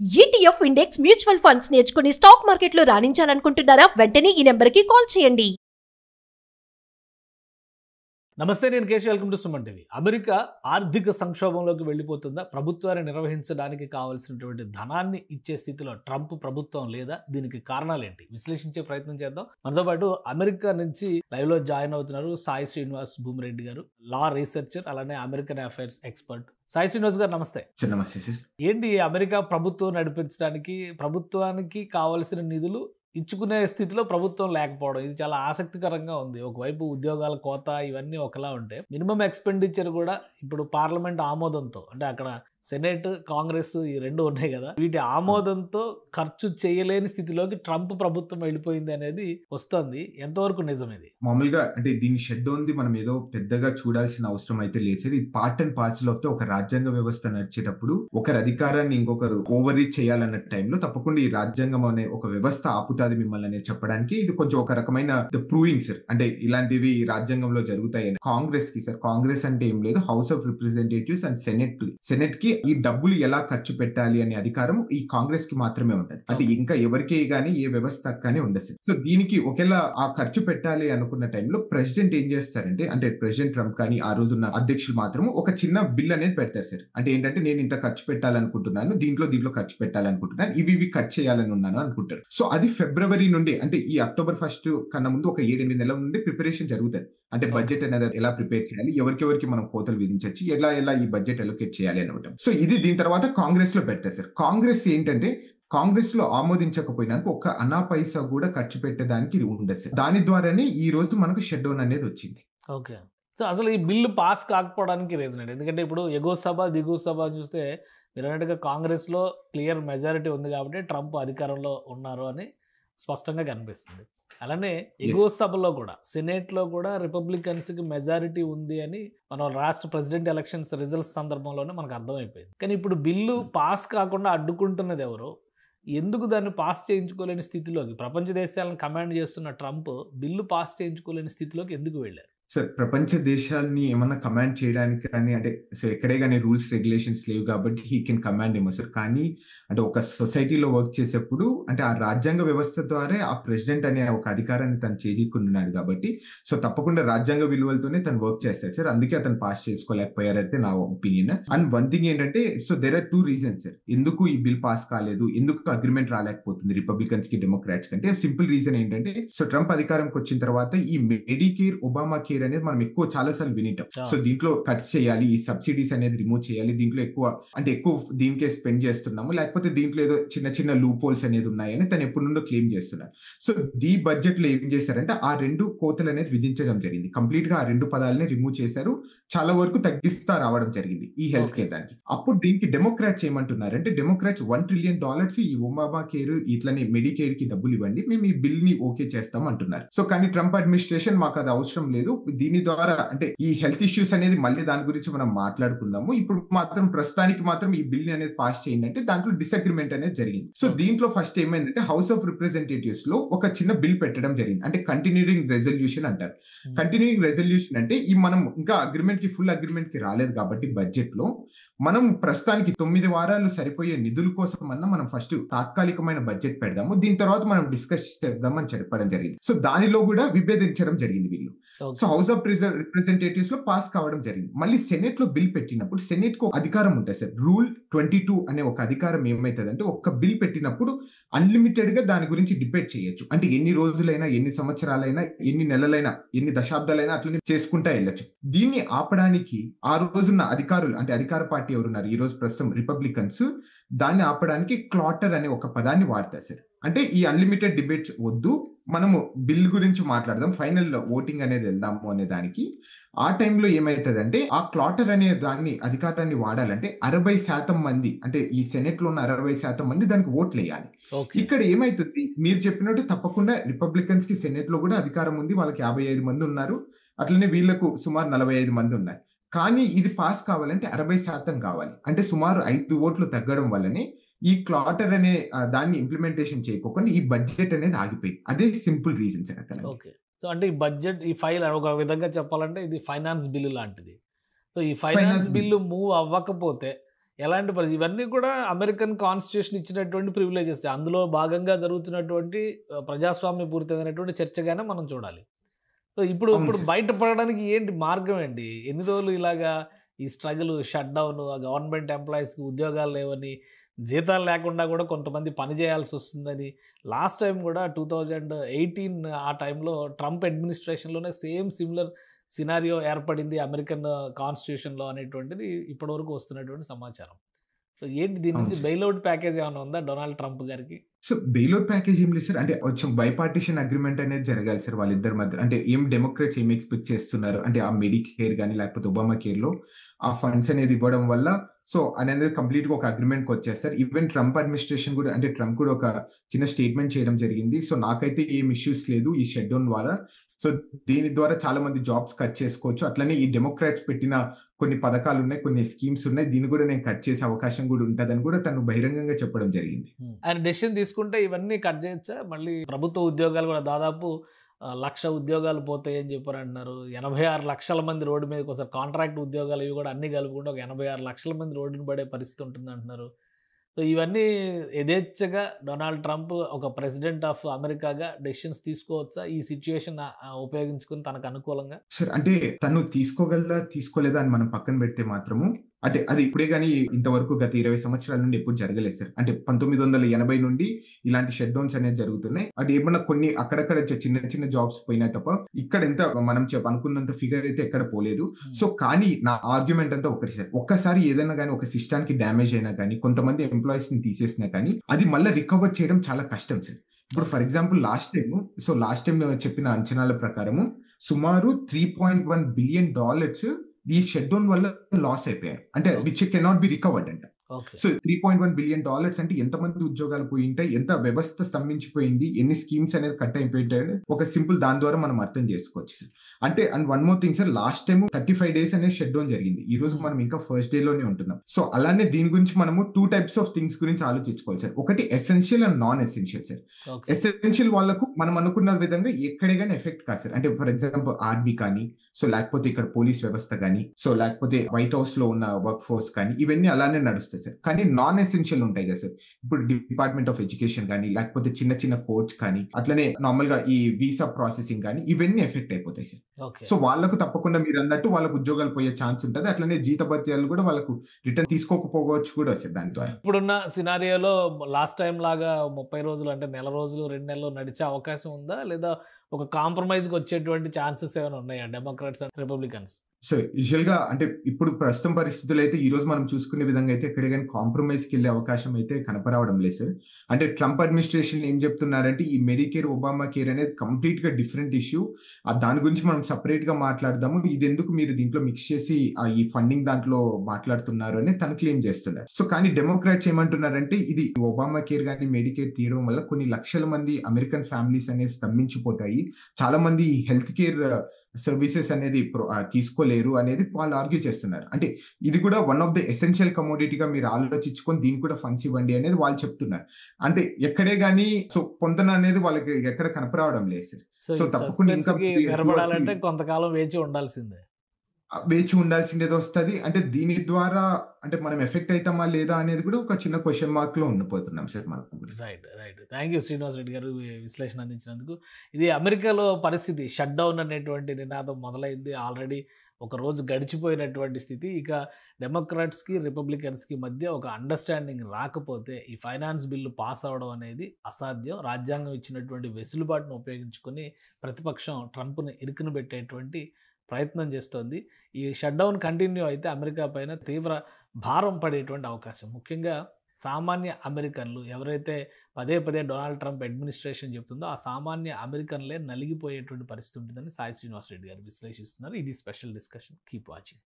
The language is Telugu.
ETF ఇండెక్స్ మ్యూచువల్ ఫండ్స్ నేర్చుకుని స్టాక్ మార్కెట్లో రాణించాలనుకుంటున్నారా? వెంటనే ఈ నెంబర్కి కాల్ చేయండి. నమస్తే, నేను Keshav. Welcome to Suman TV. America ఆర్థిక సంక్షోభంలోకి వెళ్ళిపోతుందా? ప్రభుత్వాన్ని నిర్వహించడానికి కావాల్సినటువంటి ధనాన్ని ఇచ్చే స్థితిలో ట్రంప్ ప్రభుత్వం లేదా? దీనికి కారణాలు ఏంటి విశ్లేషించే ప్రయత్నం చేద్దాం. మనతో పాటు అమెరికా నుంచి లైవ్ లో జాయిన్ అవుతున్నారు సాయి శ్రీనివాస్ భూమిరెడ్డి గారు, లా రీసెర్చర్, అలానే American affairs expert. Sai Srinivas గారు నమస్తే. నమస్తే సార్. ఏంటి అమెరికా ప్రభుత్వం నడిపించడానికి ప్రభుత్వానికి కావాల్సిన నిధులు ఇచ్చుకునే స్థితిలో ప్రభుత్వం లేకపోవడం, ఇది చాలా ఆసక్తికరంగా ఉంది. ఒకవైపు ఉద్యోగాల కోత ఇవన్నీ ఒకలా ఉంటే, మినిమం ఎక్స్పెండిచర్ కూడా ఇప్పుడు పార్లమెంట్ ఆమోదంతో, అంటే అక్కడ సెనేట్, కాంగ్రెస్ ఈ రెండు ఉన్నాయి కదా, వీటి ఆమోదంతో ఖర్చు చేయలేని స్థితిలోకి ట్రంప్ ప్రభుత్వం వెళ్ళిపోయింది అనేది వస్తుంది. ఎంతవరకు నిజం ఇది? మామూలుగా అంటే దీన్ని షెడ్ డౌన్ మనం ఏదో పెద్దగా చూడాల్సిన అవసరం అయితే లేదు సార్. ఇది part and parcel of the ఒక రాజ్యాంగ వ్యవస్థ నడిచేటప్పుడు ఒకరి అధికారాన్ని ఇంకొకరు ఓవర్ రీచ్ చేయాలన్న టైంలో తప్పకుండా ఈ రాజ్యాంగం అనే ఒక వ్యవస్థ ఆపుతాది మిమ్మల్ని అనేది చెప్పడానికి ఇది కొంచెం ఒక రకమైన ప్రూవింగ్ సార్. అంటే ఇలాంటివి రాజ్యాంగంలో జరుగుతాయని. కాంగ్రెస్ కి సార్, కాంగ్రెస్ అంటే ఏం లేదు, house of representatives and senate కి ఈ డబ్బులు ఎలా ఖర్చు పెట్టాలి అనే అధికారం ఈ కాంగ్రెస్ కి మాత్రమే ఉంటది. అంటే ఇంకా ఎవరికే గానీ ఏ వ్యవస్థ కానీ ఉండదు. సో దీనికి ఒకేలా ఆ ఖర్చు పెట్టాలి అనుకున్న టైంలో ప్రెసిడెంట్ ఏం చేస్తారంటే, అంటే ప్రెసిడెంట్ ట్రంప్ కానీ ఆ రోజున్న అధ్యక్షులు మాత్రం ఒక చిన్న బిల్ అనేది పెడతారు సార్. అంటే ఏంటంటే, నేను ఇంత ఖర్చు పెట్టాలనుకుంటున్నాను, దీంట్లో ఖర్చు పెట్టాలనుకుంటున్నాను, ఇవి ఖర్చు చేయాలని ఉన్నాను అనుకుంటారు. సో అది ఫిబ్రవరి నుండి, అంటే ఈ అక్టోబర్ 1 కన్నా ముందు ఒక 7-8 నెలల నుండి ప్రిపరేషన్ జరుగుతుంది. అంటే బడ్జెట్ అనేది ఎలా ప్రిపేర్ చేయాలి, ఎవరికి మనం కోతలు విధించవచ్చు, ఎలా ఈ బడ్జెట్ అలొకేట్ చేయాలి అనమాట. సో ఇది దీని తర్వాత కాంగ్రెస్ లో పెడతారు సార్. కాంగ్రెస్ ఏంటంటే, కాంగ్రెస్ లో ఆమోదించకపోయినా ఒక అనా పైసా కూడా ఖర్చు పెట్టడానికి ఇది ఉండదు సార్. దాని ద్వారానే ఈ రోజు మనకు షట్ డౌన్ అనేది వచ్చింది. ఓకే. సో అసలు ఈ బిల్లు పాస్ కాకపోవడానికి రీజన్ ఏంటి? ఎందుకంటే ఇప్పుడు ఎగువ సభ దిగువ సభ చూస్తే మీరు అన్నట్టుగా కాంగ్రెస్లో క్లియర్ మెజారిటీ ఉంది కాబట్టి ట్రంప్ అధికారంలో ఉన్నారు అని స్పష్టంగా కనిపిస్తుంది. అలానే ఎగువ సభలో కూడా, సెనేట్లో కూడా రిపబ్లికన్స్కి మెజారిటీ ఉంది అని మనం రాష్ట్ర ప్రెసిడెంట్ ఎలక్షన్స్ రిజల్ట్స్ సందర్భంలోనే మనకు అర్థమైపోయింది. కానీ ఇప్పుడు బిల్లు పాస్ కాకుండా అడ్డుకుంటున్నది ఎవరు? ఎందుకు దాన్ని పాస్ చేయించుకోలేని స్థితిలోకి, ప్రపంచ దేశాలను కమాండ్ చేస్తున్న ట్రంప్ బిల్లు పాస్ చేయించుకోలేని స్థితిలోకి ఎందుకు వెళ్ళారు? సార్, ప్రపంచ దేశాన్ని ఏమన్నా కమాండ్ చేయడానికి కానీ, అంటే సో ఎక్కడే కానీ రూల్స్ రెగ్యులేషన్స్ లేవు కాబట్టి హీ కెన్ కమాండ్ ఏమో సార్. కానీ అంటే ఒక సొసైటీలో వర్క్ చేసేప్పుడు, అంటే ఆ రాజ్యాంగ వ్యవస్థ ద్వారా ఆ ప్రెసిడెంట్ అనే ఒక అధికారాన్ని తను చేజిక్కున్నాడు కాబట్టి, సో తప్పకుండా రాజ్యాంగ విలువలతోనే తను వర్క్ చేస్తాడు సార్. అందుకే అతను పాస్ చేసుకోలేకపోయారైతే నా ఒపీనియన్. అండ్ వన్ థింగ్ ఏంటంటే, so there are 2 reasons sir ఎందుకు ఈ బిల్ పాస్ కాలేదు, ఎందుకు అగ్రిమెంట్ రాలేకపోతుంది రిపబ్లికన్స్ కి డెమోక్రాట్స్ కంటే. సింపుల్ రీజన్ ఏంటంటే, సో ట్రంప్ అధికారంకి వచ్చిన తర్వాత ఈ మెడికేర్, ఒబామా కేర్ అనేది మనం ఎక్కువ చాలా సార్లు వినిటాం. సో దీంట్లో కట్స్ చేయాలి, ఈ సబ్సిడీస్ అనేది రిమూవ్ చేయాలి, దీంట్లో ఎక్కువ దీనికే స్పెండ్ చేస్తున్నాము, లేకపోతే దీంట్లో ఏదో చిన్న లూప్ హోల్స్ అనేది ఉన్నాయని తను ఎప్పటి నుండో క్లెయిమ్ చేస్తున్నారు. సో ఈ బడ్జెట్ లో ఏం చేశారంటే, ఆ 2 కోతలు అనేది విధించడం జరిగింది. కంప్లీట్ గా ఆ 2 పదాలని రిమూవ్ చేశారు, చాలా వరకు తగ్గిస్తా రావడం జరిగింది ఈ హెల్త్ కేర్ దానికి. అప్పుడు దీనికి డెమోక్రాట్స్ ఏమంటున్నారంటే, డెమోక్రాట్స్ $1 ట్రిలియన్ ఈ ఒబామా కేర్ ఇట్లనే మెడికేర్ కి డబ్బులు ఇవ్వండి, మేము ఈ బిల్ ని ఓకే చేస్తాం అంటున్నారు. సో కానీ ట్రంప్ అడ్మినిస్ట్రేషన్ మాకు అది అవసరం లేదు, దీని ద్వారా అంటే ఈ హెల్త్ ఇష్యూస్ అనేది మళ్ళీ దాని గురించి మనం మాట్లాడుకుందాము, ఇప్పుడు మాత్రం ప్రస్తుతానికి మాత్రం ఈ బిల్ అనేది పాస్ చేయండి అంటే దాంట్లో డిసగ్రిమెంట్ అనేది జరిగింది. సో దీంట్లో ఫస్ట్ ఏమైందంటే, హౌస్ ఆఫ్ రిప్రజెంటేటివ్స్ లో ఒక చిన్న బిల్ పెట్టడం జరిగింది. అంటే కంటిన్యూయింగ్ రెజల్యూషన్ అంటారు. కంటిన్యూయింగ్ రెజల్యూషన్ అంటే ఈ మనం ఇంకా ఫుల్ అగ్రిమెంట్ కి రాలేదు కాబట్టి బడ్జెట్ లో మనం ప్రస్తుతానికి 9 వారాలు సరిపోయే నిధుల కోసం మనం ఫస్ట్ తాత్కాలికమైన బడ్జెట్ పెడదాము, దీని తర్వాత మనం డిస్కస్ చేద్దామని చెప్పడం జరిగింది. సో దానిలో కూడా విభేదించడం జరిగింది వీళ్ళు. సో హౌస్ ఆఫ్ రిప్రజెంటేటివ్స్ లో పాస్ కావడం జరిగింది. మళ్ళీ సెనేట్ లో బిల్ పెట్టినప్పుడు సెనేట్ కు అధికారం ఉంటుంది సార్. రూల్ 22 అనే ఒక అధికారం ఏమైతుంది అంటే, ఒక బిల్ పెట్టినప్పుడు అన్లిమిటెడ్ గా దాని గురించి డిబేట్ చేయొచ్చు. అంటే ఎన్ని రోజులైనా, ఎన్ని సంవత్సరాలైనా, ఎన్ని నెలలైనా, ఎన్ని దశాబ్దాలైనా అట్లనే చేసుకుంటా వెళ్ళొచ్చు. దీన్ని ఆపడానికి ఆ రోజున్న అధికారులు, అంటే అధికార పార్టీ ఎవరున్నారు ఈ రోజు ప్రస్తుతం రిపబ్లికన్స్, దాన్ని ఆపడానికి క్లాటర్ అనే ఒక పదాన్ని వాడతారు సార్. అంటే ఈ అన్లిమిటెడ్ డిబేట్స్ వద్దు, మనము బిల్ గురించి మాట్లాడదాం, ఫైనల్ ఓటింగ్ అనేది వెళ్దాము అనే దానికి. ఆ టైంలో ఏమైతుంది అంటే, ఆ క్లాటర్ అనే దాన్ని అధికారాన్ని వాడాలంటే 60% మంది, అంటే ఈ సెనెట్ లో ఉన్న 60% మంది దానికి ఓట్లు వేయాలి. ఇక్కడ ఏమైతుంది, మీరు చెప్పినట్టు తప్పకుండా రిపబ్లికన్స్ కి సెనెట్ లో కూడా అధికారం ఉంది, వాళ్ళకి 55 మంది ఉన్నారు, అట్లనే వీళ్లకు సుమారు 45 మంది ఉన్నారు. కానీ ఇది పాస్ కావాలంటే 60% కావాలి. అంటే సుమారు 5 ఓట్లు తగ్గడం వల్లనే ఈ క్లాటర్ అనే దాన్ని ఇంప్లిమెంటేషన్ చేయకోకుండా ఈ బడ్జెట్ అనేది ఆగిపోయింది. అదే సింపుల్ రీజన్ సార్ అక్కడ. ఓకే. సో అంటే ఈ బడ్జెట్, ఈ ఫైల్ ఒక విధంగా చెప్పాలంటే ఇది ఫైనాన్స్ బిల్లు లాంటిది. సో ఈ ఫైనాన్స్ బిల్లు మూవ్ అవ్వకపోతే ఎలాంటి పరిస్థితి ఇవన్నీ కూడా అమెరికన్ కాన్స్టిట్యూషన్ ఇచ్చినటువంటి ప్రివిలేజెస్. అందులో భాగంగా జరుగుతున్నటువంటి ప్రజాస్వామ్యపూరితమైనటువంటి చర్చగానే మనం చూడాలి. సో ఇప్పుడు అవును ఇప్పుడు సార్. బయటపడడానికి ఏంటి మార్గం ఏంటి? ఎన్ని రోజులు ఇలాగా ఈ స్ట్రగుల్, షట్ డౌన్, గవర్నమెంట్ ఎంప్లాయీస్‌కి ఉద్యోగాలు లేవని, జీతాలు లేకుండా కూడా కొంతమంది పని చేయాల్సి వస్తుందని, లాస్ట్ టైం కూడా 2018 ఆ టైంలో ట్రంప్ అడ్మినిస్ట్రేషన్‌లోనే సిమిలర్ సినారియో ఏర్పడింది అమెరికన్ కాన్స్టిట్యూషన్‌లో అనేటువంటిది ఇప్పటివరకు వస్తున్నటువంటి సమాచారం. సో ఏంటి దీని అవును నుంచి సార్. బెయిలౌట్ ప్యాకేజ్ ఏమైనా ఉందా డొనాల్డ్ ట్రంప్ గారికి? సో బెయిలౌట్ ప్యాకేజ్ ఏం లేదు సార్. అంటే కొంచెం బైపార్టిషన్ అగ్రిమెంట్ అనేది జరగాలి సార్ వాళ్ళిద్దరి మధ్య. అంటే డెమోక్రాట్స్ ఏం ఎక్స్‌పెక్ట్ చేస్తున్నారు అంటే ఆ మెడికేర్ గాని లేకపోతే ఒబామా కేర్‌లో ఆ ఫండ్స్ అనేది ఇవ్వడం వల్ల సో అనేది కంప్లీట్‌గా ఒక అగ్రీమెంట్‌కి వచ్చేస్తారు. ఈవెన్ ట్రంప్ అడ్మినిస్ట్రేషన్ కూడా అంటే ట్రంప్ కూడా ఒక చిన్న స్టేట్మెంట్ చేయడం జరిగింది. సో నాకైతే ఏం ఇష్యూస్ లేదు ఈ షట్ డౌన్ ద్వారా. సో దీని ద్వారా చాలా మంది జాబ్స్ కట్ చేసుకోవచ్చు. అట్లనే ఈ డెమోక్రాట్స్ పెట్టిన కొన్ని పథకాలున్నాయి, కొన్ని స్కీమ్స్ ఉన్నాయి. దీన్ని కూడా నేను కట్ చేసే అవకాశం కూడా ఉంటదని కూడా తను బహిరంగంగా చెప్పడం జరిగింది. ఆయన డెసిషన్ తీసుకుంటే ఇవన్నీ కట్ చేయొచ్చా? మళ్ళీ ప్రభుత్వ ఉద్యోగాలు కూడా దాదాపు 1,00,000 ఉద్యోగాలు పోతాయని చెప్పారు అంటున్నారు. 86 లక్షల మంది రోడ్డు మీదకి వస్తారు. కాంట్రాక్ట్ ఉద్యోగాలు ఇవి కూడా అన్నీ కలుపుకుంటే ఒక 86 లక్షల మంది రోడ్డున పడే పరిస్థితి ఉంటుంది అంటున్నారు. సో ఇవన్నీ యథేచ్ఛగా డొనాల్డ్ ట్రంప్ ఒక ప్రెసిడెంట్ ఆఫ్ అమెరికాగా డెసిషన్స్ తీసుకోవచ్చా ఈ సిచ్యుయేషన్ ఉపయోగించుకుని తనకు అనుకూలంగా? సార్ అంటే తను తీసుకోగలదా, తీసుకోలేదా అని మనం పక్కన పెడితే మాత్రము అంటే అది ఇప్పుడే గాని ఇంతవరకు గత 20 సంవత్సరాల నుండి ఎప్పుడు జరగలేదు సార్. అంటే 1980 నుండి ఇలాంటి షట్ డౌన్స్ అనేది జరుగుతున్నాయి. అది ఏమన్నా కొన్ని అక్కడక్కడ చిన్న చిన్న జాబ్స్ పోయినా తప్ప ఇక్కడ ఎంత మనం అనుకున్నంత ఫిగర్ అయితే ఎక్కడ పోలేదు. సో కానీ నా ఆర్గ్యుమెంట్ అంతా ఒకటి సార్. ఒక్కసారి ఏదైనా కానీ ఒక సిస్టానికి డ్యామేజ్ అయినా కానీ కొంతమంది ఎంప్లాయీస్ ని తీసేసినా కానీ అది మళ్ళీ రికవర్ చేయడం చాలా కష్టం సార్. ఇప్పుడు ఫర్ ఎగ్జాంపుల్ లాస్ట్ టైం చెప్పిన అంచనాల ప్రకారము సుమారు $3.1 బిలియన్ ఈ షట్ డౌన్ వల్ల లాస్ అయిపోయారు. అంటే విచ్ కెనాట్ బి రికవర్డ్ అంట. సో $3.1 బిలియన్ అంటే ఎంతమంది ఉద్యోగాలు పోయి ఉంటాయి, ఎంత వ్యవస్థ స్తంభించిపోయింది, ఎన్ని స్కీమ్స్ అనేది కట్ అయిపోయింటాయి ఒక సింపుల్ దాని ద్వారా మనం అర్థం చేసుకోవచ్చు సార్. అంటే and one more thing sir, last time 35 days అనేది షట్ డౌన్ జరిగింది. ఈ రోజు మనం ఇంకా ఫస్ట్ డే లోనే ఉంటున్నాం. సో అలానే దీని గురించి మనము 2 types ఆఫ్ థింగ్స్ గురించి ఆలోచించుకోవాలి సార్. ఒకటి essential and non essential sir. Essential వాళ్ళకు మనం అనుకున్న విధంగా ఎక్కడే కానీ ఎఫెక్ట్ కాదు సార్. అంటే ఫర్ ఎగ్జాంపుల్ ఆర్మీ కానీ, సో లేకపోతే ఇక్కడ పోలీస్ వ్యవస్థ కానీ, సో లేకపోతే వైట్ హౌస్ లో ఉన్న వర్క్ ఫోర్స్ కానీ, ఇవన్నీ అలానే నడుస్తాయి సార్. కానీ నాన్ ఎసెన్షియల్ ఉంటాయి కదా సార్. ఇప్పుడు డిపార్ట్మెంట్ ఆఫ్ ఎడ్యుకేషన్ కానీ, లేకపోతే చిన్న చిన్న కోర్ట్స్ కానీ, అట్లనే నార్మల్ గా ఈ వీసా ప్రాసెసింగ్ కానీ, ఇవన్నీ ఎఫెక్ట్ అయిపోతాయి సార్. సో వాళ్ళకు తప్పకుండా మీరు అన్నట్టు వాళ్ళకు ఉద్యోగాలు పోయే ఛాన్స్ ఉంటుంది. అట్లనే జీతభత్యాలు కూడా వాళ్ళకు రిటర్న్ తీసుకోకపోవచ్చు కూడా సార్ దాని ద్వారా. ఇప్పుడున్న సినారియోలో లాస్ట్ టైం లాగా 30 రోజులు అంటే నెల రోజులు 2 నెలలు నడిచే అవకాశం ఉందా, లేదా ఒక కాంప్రమైజ్కి వచ్చేటువంటి ఛాన్సెస్ ఏమైనా ఉన్నాయా Democrats and Republicans? So usual గా అంటే ఇప్పుడు ప్రస్తుతం పరిస్థితులు అయితే ఈ రోజు మనం చూసుకునే విధంగా అయితే ఎక్కడ కానీ కాంప్రమైజ్ కి వెళ్ళే అవకాశం అయితే కనపరావడం లేదు సార్. అంటే ట్రంప్ అడ్మినిస్ట్రేషన్ ఏం చెప్తున్నారంటే ఈ మెడికేర్, ఒబామా కేర్ అనేది కంప్లీట్ గా డిఫరెంట్ ఇష్యూ. దాని గురించి మనం సపరేట్ గా మాట్లాడదాము. ఇది ఎందుకు మీరు దీంట్లో మిక్స్ చేసి ఈ ఫండింగ్ దాంట్లో మాట్లాడుతున్నారు అని తను క్లెయిమ్ చేస్తున్నారు. సో కానీ డెమోక్రాట్స్ ఏమంటున్నారంటే ఇది ఒబామా కేర్ కానీ మెడికేర్ తీయడం వల్ల కొన్ని లక్షల మంది అమెరికన్ ఫ్యామిలీస్ అనేది స్తంభించిపోతాయి. చాలా మంది హెల్త్ కేర్ సర్వీసెస్ అనేది తీసుకోలేరు అనేది వాళ్ళు ఆర్గ్యూ చేస్తున్నారు. అంటే ఇది కూడా వన్ ఆఫ్ ద ఎసెన్షియల్ కమోడిటీగా మీరు ఆలోచించుకొని దీనికి కూడా ఫండ్స్ ఇవ్వండి అనేది వాళ్ళు చెప్తున్నారు. అంటే ఎక్కడే గానీ సో పొందన అనేది వాళ్ళకి ఎక్కడ కనపరావడం లేదు సార్. సో తప్పకుండా ఇంకా నిలబడాలంటే కొంతకాలం వేచి ఉండాల్సిందేది వస్తుంది. అంటే దీని ద్వారా అంటే మనం ఎఫెక్ట్ అవుతామా లేదా అనేది కూడా ఒక చిన్న క్వశ్చన్ మార్క్ లో ఉండిపోతున్నాం సార్ మనం. Right. Thank you Srinivas Reddy గారు విశ్లేషణ అందించినందుకు. ఇది అమెరికాలో పరిస్థితి, షట్ డౌన్ అనేటువంటి నినాదం మొదలైంది. ఆల్రెడీ ఒక రోజు గడిచిపోయినటువంటి స్థితి. ఇక డెమోక్రాట్స్కి రిపబ్లికన్స్కి మధ్య ఒక అండర్స్టాండింగ్ రాకపోతే ఈ ఫైనాన్స్ బిల్లు పాస్ అవ్వడం అనేది అసాధ్యం. రాజ్యాంగం ఇచ్చినటువంటి వెసులుబాటును ఉపయోగించుకొని ప్రతిపక్షం ట్రంప్ను ఇరుకును పెట్టేటువంటి ప్రయత్నం చేస్తోంది. ఈ షట్ డౌన్ కంటిన్యూ అయితే అమెరికా పైన తీవ్ర భారం పడేటువంటి అవకాశం, ముఖ్యంగా సామాన్య అమెరికన్లు ఎవరైతే పదే డొనాల్డ్ ట్రంప్ అడ్మినిస్ట్రేషన్ చెప్తుందో ఆ సామాన్య అమెరికన్లే నలిగిపోయేటువంటి పరిస్థితి ఉంటుందని సాయి శ్రీనివాస్ రెడ్డి గారు విశ్లేషిస్తున్నారు. ఇది స్పెషల్ డిస్కషన్. Keep watching.